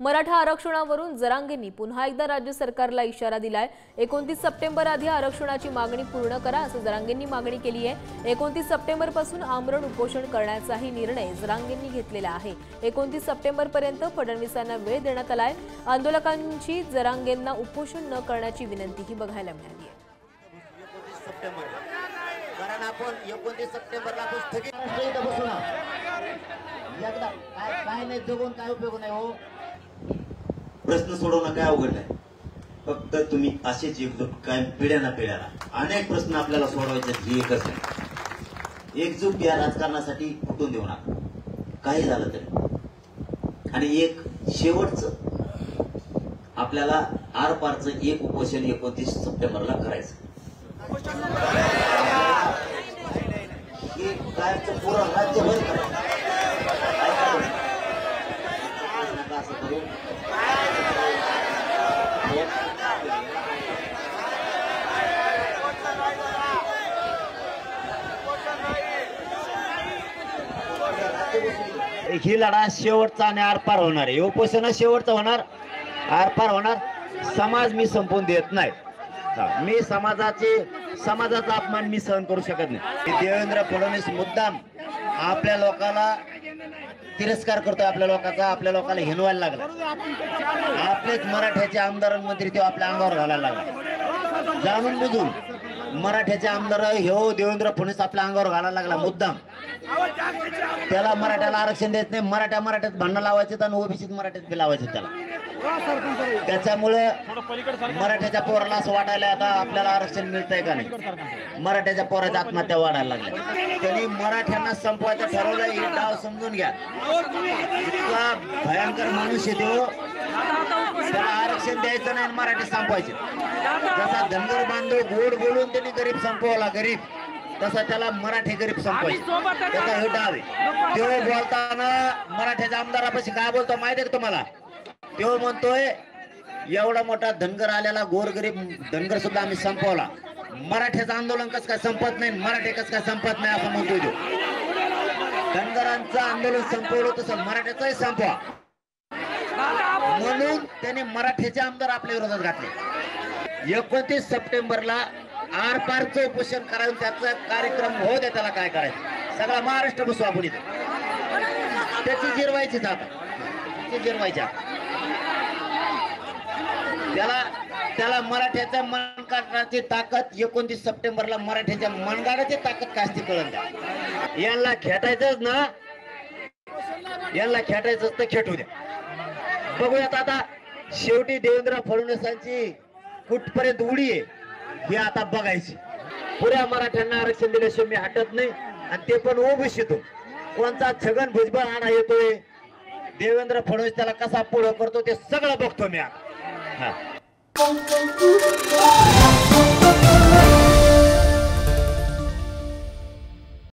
मराठा आरक्षणावरून जरांगेंनी पुन्हा एकदा राज्य सरकारला इशारा दिलाय। 29 सप्टेंबर आधी आरक्षणाची मागणी पूर्ण करा असं जरांगेंनी मागणी केली आहे। 29 सप्टेंबर पासून आमरण उपोषण करण्याचाही निर्णय जरांगेंनी घेतलेला आहे। 29 सप्टेंबर पर्यंत फडणवीसांना वेळ देण्यात आलाय। आंदोलकांची जरांगेंना उपोषण न करण्याची विनंतीही बघायला मिळाली आहे। कारण आपण 29 सप्टेंबरला स्थगित काय नाही जगून काय उपयोग नाही हो। प्रश्न सोडवणं काय अवघड नाही, फक्त तुम्ही असेच एकजूट काय पिढ्या ना पिढ्याला अनेक प्रश्न आपल्याला सोडवायचे ही एकच आहे। एकजूट या राजकारणासाठी फुटून देऊ नका काही झालं तरी। आणि एक शेवटचं आपल्याला आरपारचं एक उपोषण 29 सप्टेंबरला करायचं। कायमचं पूर्ण राज्यभर करायचं। ही लढा शेवटचा आणि आरपार होणार आहे। उपोषण शेवटचं होणार, आरपार होणार। समाज मी संपवून देत नाही। मी समाजाचा अपमान मी सहन करू शकत नाही। देवेंद्र फडणवीस मुद्दाम आपल्या लोकांना तिरस्कार करतोय, आपल्या लोकांना हिनवायला लागला। आपलेच मराठ्याचे आमदार मंत्री ते आपल्या अंगावर घालायला लागला। जाणून बुजून मराठ्याचे आमदार हो देवेंद्र फडणवीस आपल्या अंगावर घालायला लागला मुद्दाम। त्याला मराठ्याला आरक्षण देत नाही, मराठ्यात भांडण लावायचे आणि ओबीसीत मराठ्यात बी लावायचे त्याला। त्याच्यामुळे मराठ्याच्या पोराला असं वाटायला आता आपल्याला आरक्षण मिळतंय का नाही। मराठ्याच्या पोराच्या आत्महत्या वाढायला लागल्या। त्यांनी मराठ्यांना संपवायचं ठरवलं। ही डाव समजून घ्या। इतका भयंकर माणूस येतो, त्याला आरक्षण द्यायचं नाही, मराठी संपवायचे। जसा धनगर बांधव गोड बोलून त्यांनी गरीब संपवला, गरीब तसा त्याला मराठी गरीब संपवायचे। त्याचा हे डाव आहे। तो बोलताना मराठ्याच्या आमदारापाशी काय बोलतो माहिती आहे का तुम्हाला? तो म्हणतोय एवढा मोठा धनगर आलेला गोरगरीब धनगर सुद्धा आम्ही संपवला, मराठ्याचं आंदोलन कसं काय संपत नाही, मराठे कसं काय संपत नाही असं म्हणतोय तो। धनगरांचं आंदोलन संपवलं तसं मराठ्याचंही संपवा म्हणून त्याने मराठ्याचे आमदार आपल्या विरोधात घातले। 29 सप्टेंबरला आरपारचं उपोषण करायचं, त्याचा कार्यक्रम हो द्या। त्याला काय करायचं सगळा महाराष्ट्र बसू आपण इथे, त्याची जिरवायची जिरवायच्या। त्याला मराठ्याच्या मनगाडाची ताकद 29 सप्टेंबरला मराठ्याच्या मनगाडाची ताकद काय असते कळलं द्या। यांना खेटायचंच ना, यांना खेटायचंच तर खेटू द्या। बघूयात आता शेवटी देवेंद्र फडणवीसांची कुठपर्यंत उडी आहे हे आता बघायची। पुऱ्या मराठ्यांना आरक्षण दिल्याशिवाय मी हटत नाही, आणि ते पण ओबीसीतून। कोणता छगन भुजबळ आणा येतोय, देवेंद्र फडणवीस त्याला कसा पुढं करतो ते सगळं बघतो मी।